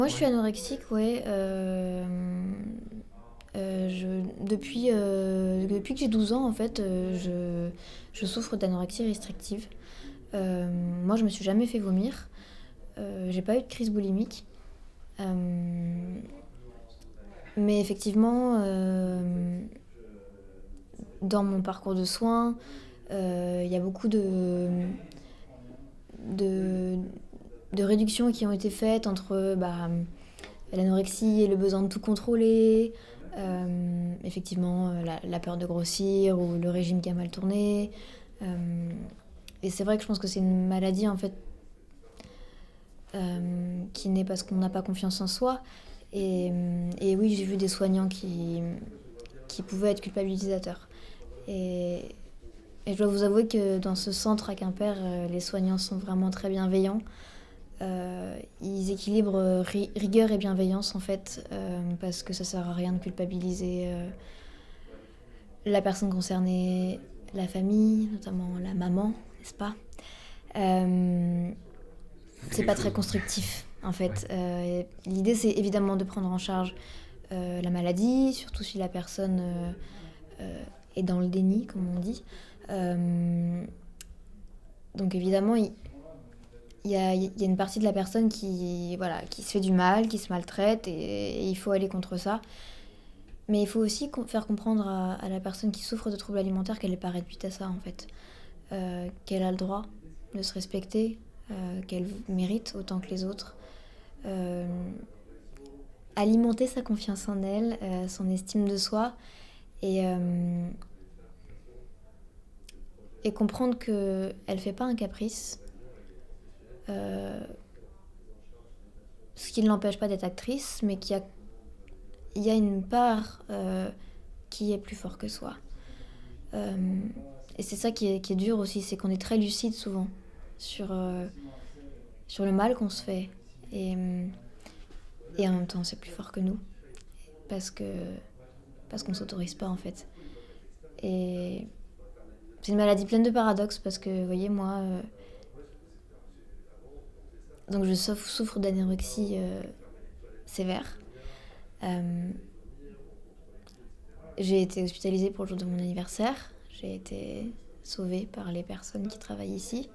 Moi, je suis anorexique, ouais. Depuis que j'ai 12 ans, en fait, je souffre d'anorexie restrictive. Moi, je me suis jamais fait vomir. J'ai pas eu de crise boulimique. Euh, mais effectivement, dans mon parcours de soins, il y a beaucoup de, de réductions qui ont été faites entre l'anorexie et le besoin de tout contrôler, effectivement la peur de grossir ou le régime qui a mal tourné. Et c'est vrai que je pense que c'est une maladie en fait qui naît parce qu'on n'a pas confiance en soi. Et oui, j'ai vu des soignants qui pouvaient être culpabilisateurs. Et, et je dois vous avouer que dans ce centre à Quimper, les soignants sont vraiment très bienveillants. Ils équilibrent rigueur et bienveillance en fait, parce que ça sert à rien de culpabiliser la personne concernée, la famille, notamment la maman, n'est-ce pas? Euh, Ça, c'est c'est quelque pas très chose. constructif en Ouais. fait. L'idée c'est évidemment de prendre en charge la maladie, surtout si la personne est dans le déni, comme on dit. Euh, donc évidemment, il y a une partie de la personne voilà, qui se fait du mal, qui se maltraite, et il faut aller contre ça. Mais il faut aussi faire comprendre à la personne qui souffre de troubles alimentaires qu'elle n'est pas réduite à ça, en fait. Qu'elle a le droit de se respecter, qu'elle mérite autant que les autres. Euh, Alimenter sa confiance en elle, son estime de soi, et, euh, et comprendre qu'elle ne fait pas un caprice, euh, ce qui ne l'empêche pas d'être actrice, mais qu'il y a une part qui est plus fort que soi. Euh, et c'est ça qui est dur aussi, c'est qu'on est très lucide souvent sur le mal qu'on se fait. Et, euh, et en même temps, c'est plus fort que nous, parce que parce qu'on s'autorise pas en fait. Et c'est une maladie pleine de paradoxes parce que, vous voyez, moi, donc je souffre d'anorexie sévère. Euh, j'ai été hospitalisée pour le jour de mon anniversaire. J'ai été sauvée par les personnes qui travaillent ici.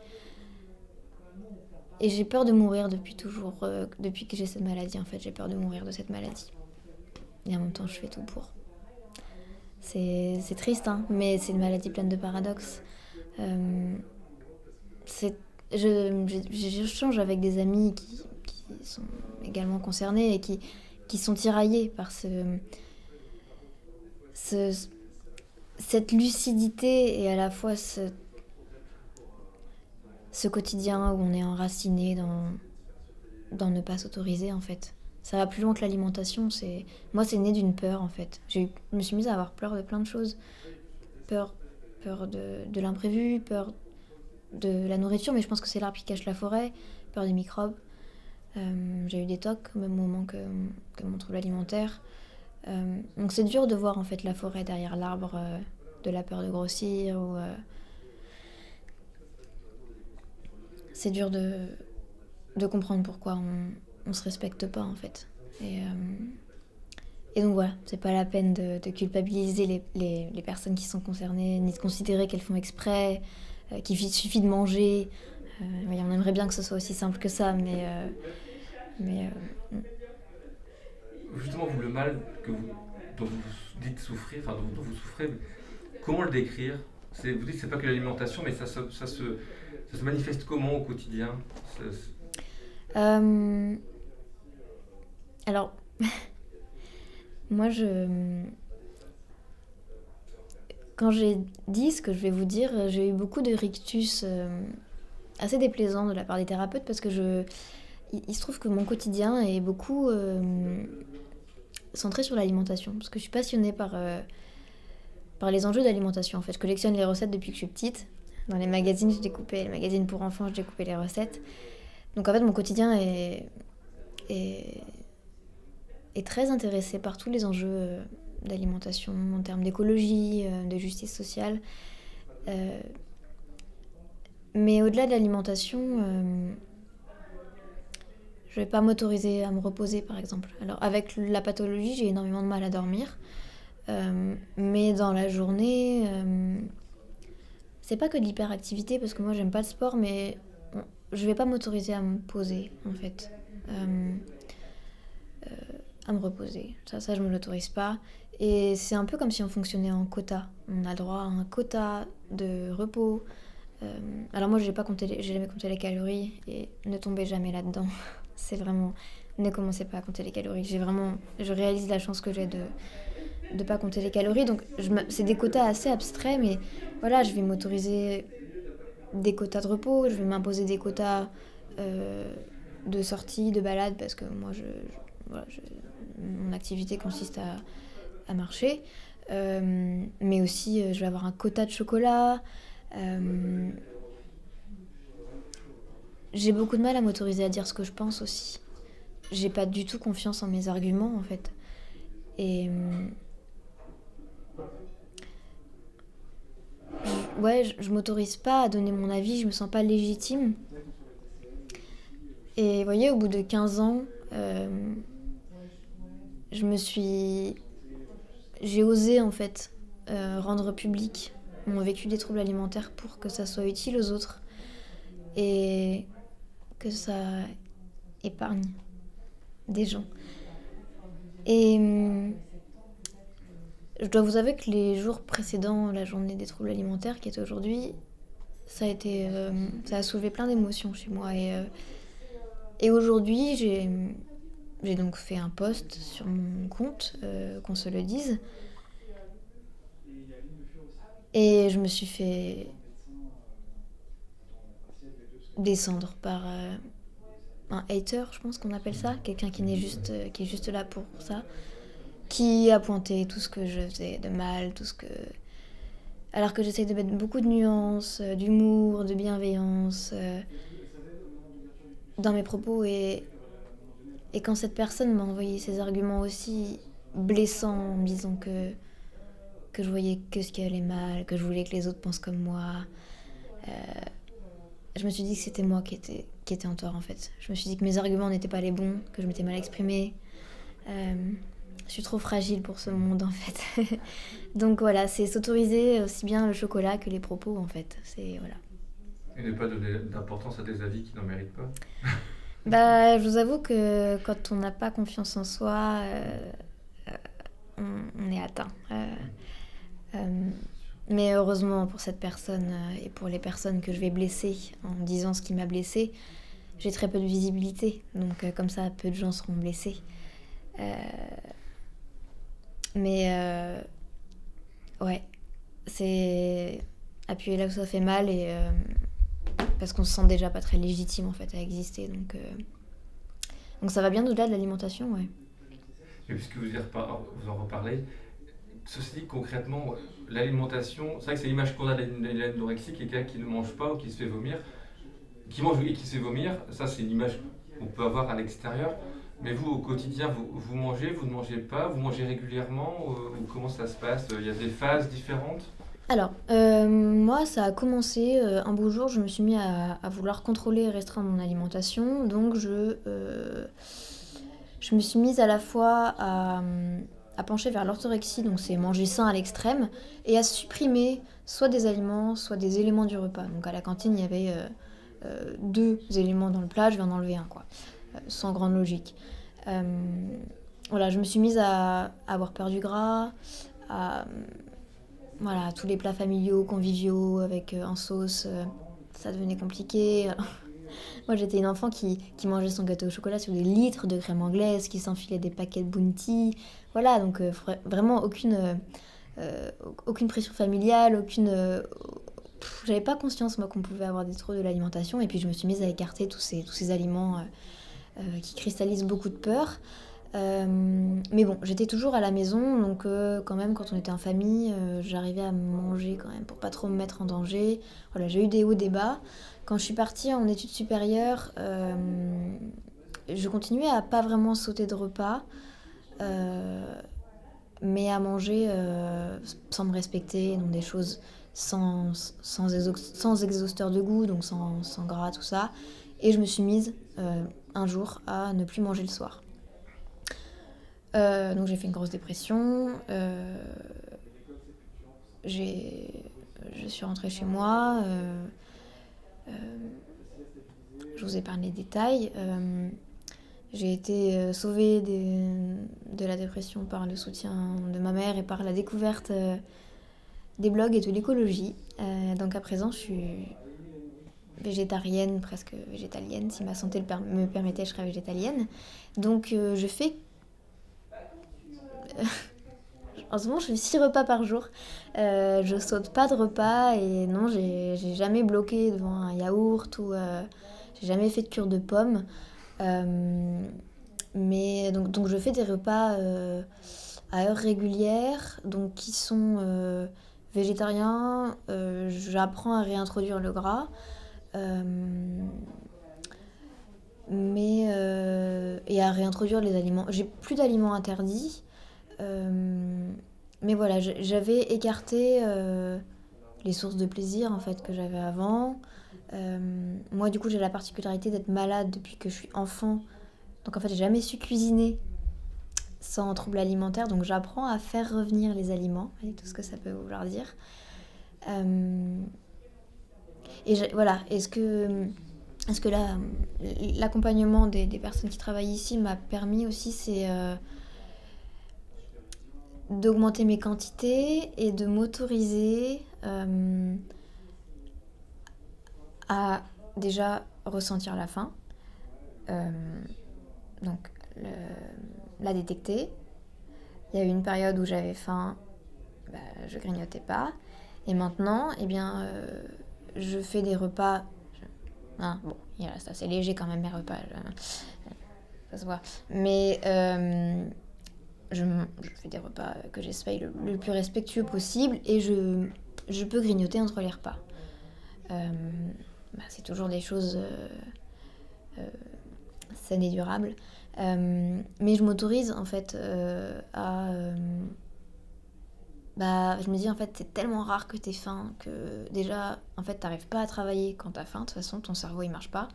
Et j'ai peur de mourir depuis toujours, depuis que j'ai cette maladie en fait, j'ai peur de mourir de cette maladie. Et en même temps, je fais tout pour. C'est triste, hein, mais c'est une maladie pleine de paradoxes. Euh, c'est, je change avec des amis qui sont également concernés et qui sont tiraillés par ce- cette lucidité et à la fois ce quotidien où on est enraciné dans ne pas s'autoriser en fait. Ça va plus loin que l'alimentation. Moi, c'est né d'une peur en fait. Je me suis mise à avoir peur de plein de choses. Peur, peur de l'imprévu, peur de la nourriture, mais je pense que c'est l'arbre qui cache la forêt. Peur des microbes. J'ai eu des tocs au même moment que mon trouble alimentaire. Donc c'est dur de voir en fait la forêt derrière l'arbre de la peur de grossir ou c'est dur de comprendre pourquoi on se respecte pas en fait. Et donc voilà, c'est pas la peine de culpabiliser les personnes qui sont concernées, ni de considérer qu'elles font exprès, qu'il suffit de manger. Oui, on aimerait bien que ce soit aussi simple que ça, mais Justement, vous, le mal dont vous dites souffrir, enfin dont vous souffrez, comment le décrire? Vous dites que c'est pas que l'alimentation, mais ça se manifeste comment au quotidien? euh, alors, moi, quand j'ai dit ce que je vais vous dire, j'ai eu beaucoup de rictus assez déplaisants de la part des thérapeutes parce que il se trouve que mon quotidien est beaucoup centré sur l'alimentation parce que je suis passionnée par les enjeux d'alimentation. En fait, je collectionne les recettes depuis que je suis petite. Dans les magazines, je découpais les magazines pour enfants, je découpais les recettes. Donc en fait, mon quotidien est, est très intéressé par tous les enjeux d'alimentation en termes d'écologie, de justice sociale. Euh, mais au-delà de l'alimentation, Je vais pas m'autoriser à me reposer, par exemple. Alors, avec la pathologie, j'ai énormément de mal à dormir. Mais dans la journée, c'est pas que de l'hyperactivité, parce que moi, j'aime pas le sport, mais je vais pas m'autoriser à me poser, en fait. Euh, à me reposer. Ça, je me l'autorise pas. Et c'est un peu comme si on fonctionnait en quota. On a le droit à un quota de repos. Alors moi, j'ai jamais compté les calories et ne tombez jamais là-dedans. C'est vraiment, ne commencez pas à compter les calories. Je réalise la chance que j'ai de pas compter les calories. Donc c'est des quotas assez abstraits, mais voilà, je vais m'autoriser des quotas de repos, je vais m'imposer des quotas de sortie, de balade, parce que moi, voilà, mon activité consiste à marcher. Mais aussi, je vais avoir un quota de chocolat. Euh, j'ai beaucoup de mal à m'autoriser à dire ce que je pense aussi. J'ai pas du tout confiance en mes arguments, en fait. Et ouais, je m'autorise pas à donner mon avis, je me sens pas légitime. Et vous voyez, au bout de 15 ans, je me suis... J'ai osé, en fait, rendre public mon vécu des troubles alimentaires pour que ça soit utile aux autres et que ça épargne des gens. Et je dois vous avouer que les jours précédents la journée des troubles alimentaires, qui est aujourd'hui, ça a soulevé plein d'émotions chez moi. Et aujourd'hui, j'ai donc fait un post sur mon compte, qu'on se le dise. Et je me suis fait descendre par un hater, je pense qu'on appelle ça. Quelqu'un qui est juste là pour ça. Qui a pointé tout ce que je faisais de mal, tout ce que... Alors que j'essaye de mettre beaucoup de nuances, d'humour, de bienveillance dans mes propos. Et quand cette personne m'a envoyé ces arguments aussi blessants en me disant que je voyais que ce qui allait mal, que je voulais que les autres pensent comme moi, je me suis dit que c'était moi qui était en tort en fait. Je me suis dit que mes arguments n'étaient pas les bons, que je m'étais mal exprimée. Je suis trop fragile pour ce monde en fait. Donc voilà, c'est s'autoriser aussi bien le chocolat que les propos en fait. C'est voilà. Et ne pas donner d'importance à des avis qui n'en méritent pas. Bah, je vous avoue que quand on n'a pas confiance en soi, on est atteint. Euh, mais heureusement pour cette personne et pour les personnes que je vais blesser en disant ce qui m'a blessée, j'ai très peu de visibilité. Donc comme ça, peu de gens seront blessés. Mais ouais, c'est appuyer là où ça fait mal et parce qu'on se sent déjà pas très légitime en fait à exister. Donc ça va bien au-delà de l'alimentation, ouais. Et puisque vous en reparlez, ceci dit concrètement, l'alimentation, c'est vrai que c'est l'image qu'on a de l'anorexie, quelqu'un qui ne mange pas ou qui se fait vomir, qui mange et qui se fait vomir, ça c'est une image qu'on peut avoir à l'extérieur. Mais vous, au quotidien, vous mangez, vous ne mangez pas, vous mangez régulièrement, ou comment ça se passe? Il y a des phases différentes? Alors, moi, ça a commencé un beau jour, je me suis mis à vouloir contrôler et restreindre mon alimentation. Donc, je me suis mise à la fois à pencher vers l'orthorexie, donc c'est manger sain à l'extrême, et à supprimer soit des aliments, soit des éléments du repas. Donc, à la cantine, il y avait 2 éléments dans le plat, je vais en enlever un, quoi. Sans grande logique. Euh, voilà, je me suis mise à avoir peur du gras, à voilà, tous les plats familiaux, conviviaux, avec en sauce, ça devenait compliqué. Moi, j'étais une enfant qui mangeait son gâteau au chocolat sur des litres de crème anglaise, qui s'enfilait des paquets de Bounty. Voilà, donc vraiment aucune pression familiale, j'avais pas conscience, moi, qu'on pouvait avoir des troubles de l'alimentation. Et puis, je me suis mise à écarter tous ces aliments qui cristallisent beaucoup de peur. Mais bon, j'étais toujours à la maison, donc quand même, quand on était en famille, j'arrivais à manger quand même pour pas trop me mettre en danger. Voilà, j'ai eu des hauts, des bas. Quand je suis partie en études supérieures, je continuais à pas vraiment sauter de repas, mais à manger sans me respecter, donc des choses sans exhausteur de goût, donc sans gras, tout ça. Et je me suis mise un jour à ne plus manger le soir. Donc j'ai fait une grosse dépression. Je suis rentrée chez moi. Je vous épargne les détails. J'ai été sauvée de la dépression par le soutien de ma mère et par la découverte des blogs et de l'écologie. Donc à présent, je suis végétarienne, presque végétalienne. Si ma santé me permettait, je serais végétalienne. Donc je fais... En ce moment, je fais 6 repas par jour. Je saute pas de repas et non, j'ai jamais bloqué devant un yaourt ou j'ai jamais fait de cure de pommes. Mais donc je fais des repas à heure régulière, donc qui sont végétariens. J'apprends à réintroduire le gras. Et à réintroduire les aliments. J'ai plus d'aliments interdits. Mais voilà, j'avais écarté les sources de plaisir en fait que j'avais avant. Moi du coup j'ai la particularité d'être malade depuis que je suis enfant. Donc en fait j'ai jamais su cuisiner sans trouble alimentaire. Donc j'apprends à faire revenir les aliments, avec tout ce que ça peut vouloir dire. Voilà, est-ce que l'accompagnement des personnes qui travaillent ici m'a permis aussi, c'est d'augmenter mes quantités et de m'autoriser à déjà ressentir la faim. Donc la détecter. Il y a eu une période où j'avais faim, je grignotais pas. Et maintenant, eh bien, je fais des repas. Bon, c'est assez léger quand même mes repas. Ça se voit. Mais je fais des repas que j'essaye le plus respectueux possible et je peux grignoter entre les repas. C'est toujours des choses saines et durables. Mais je m'autorise en fait à... je me dis en fait c'est tellement rare que t'aies faim que déjà en fait t'arrives pas à travailler quand t'as faim. De toute façon ton cerveau il marche pas.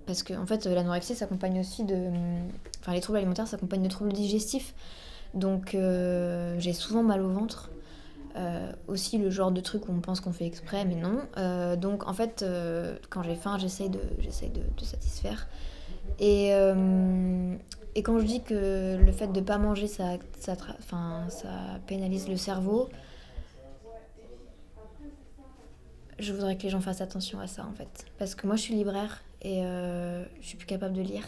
Parce que en fait l'anorexie s'accompagne aussi les troubles alimentaires s'accompagnent de troubles digestifs. Donc j'ai souvent mal au ventre. Aussi le genre de truc où on pense qu'on fait exprès mais non. Donc en fait quand j'ai faim j'essaye de satisfaire. Et quand je dis que le fait de pas manger ça pénalise le cerveau, je voudrais que les gens fassent attention à ça en fait. Parce que moi je suis libraire et je suis plus capable de lire.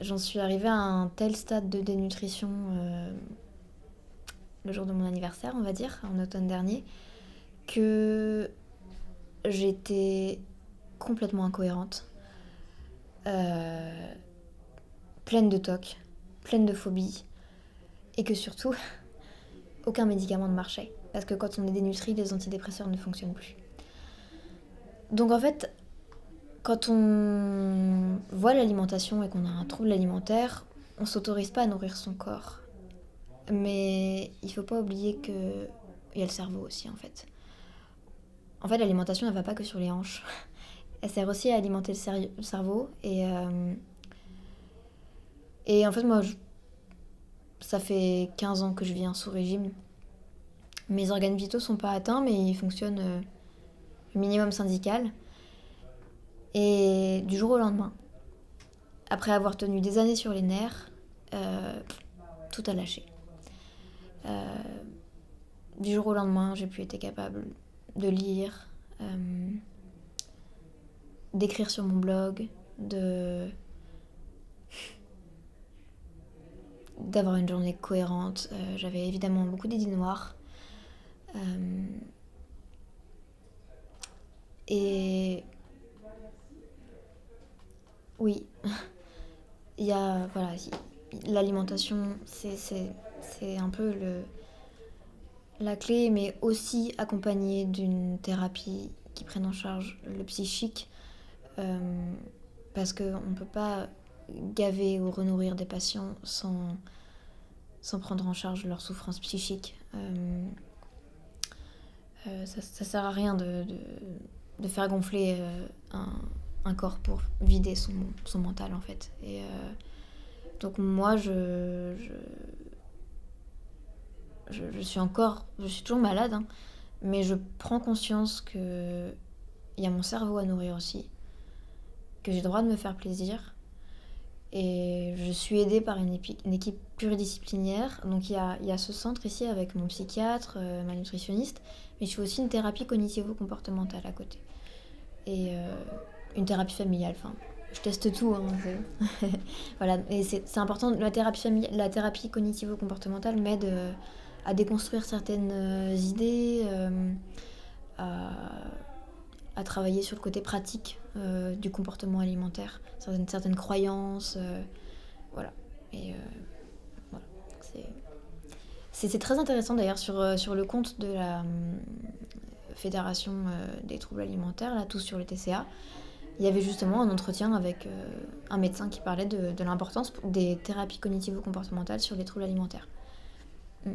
J'en suis arrivée à un tel stade de dénutrition le jour de mon anniversaire, on va dire, en automne dernier, que j'étais complètement incohérente, pleine de tocs, pleine de phobies, et que surtout, aucun médicament ne marchait. Parce que quand on est dénutri, les antidépresseurs ne fonctionnent plus. Donc en fait, quand on voit l'alimentation et qu'on a un trouble alimentaire, on s'autorise pas à nourrir son corps. Mais il faut pas oublier qu'il y a le cerveau aussi en fait. En fait, l'alimentation, elle va pas que sur les hanches. Elle sert aussi à alimenter le cerveau. Et en fait, moi, ça fait 15 ans que je vis un sous-régime. Mes organes vitaux sont pas atteints, mais ils fonctionnent minimum syndical. Et du jour au lendemain, après avoir tenu des années sur les nerfs, tout a lâché. Du jour au lendemain, j'ai plus été capable de lire, d'écrire sur mon blog, d'avoir une journée cohérente. J'avais évidemment beaucoup d'idées noires. Et oui, il y a l'alimentation, c'est un peu la clé, mais aussi accompagnée d'une thérapie qui prenne en charge le psychique, parce qu'on ne peut pas gaver ou renourrir des patients sans prendre en charge leur souffrance psychique. Ça sert à rien de faire gonfler un corps pour vider son mental, en fait. Et donc moi, je suis toujours malade, hein, mais je prends conscience que il y a mon cerveau à nourrir aussi, que j'ai le droit de me faire plaisir. Et je suis aidée par une équipe pluridisciplinaire. Donc il y a ce centre ici avec mon psychiatre, ma nutritionniste, mais je fais aussi une thérapie cognitivo-comportementale à côté. Et une thérapie familiale, enfin, je teste tout. Hein, voilà, et c'est important, la thérapie cognitivo-comportementale m'aide à déconstruire certaines idées, à, à travailler sur le côté pratique du comportement alimentaire, certaines croyances, voilà. Et voilà, c'est très intéressant d'ailleurs sur le compte de la Fédération des troubles alimentaires, là, tout sur le TCA. Il y avait justement un entretien avec un médecin qui parlait de l'importance des thérapies cognitivo-comportementales sur les troubles alimentaires. Mm.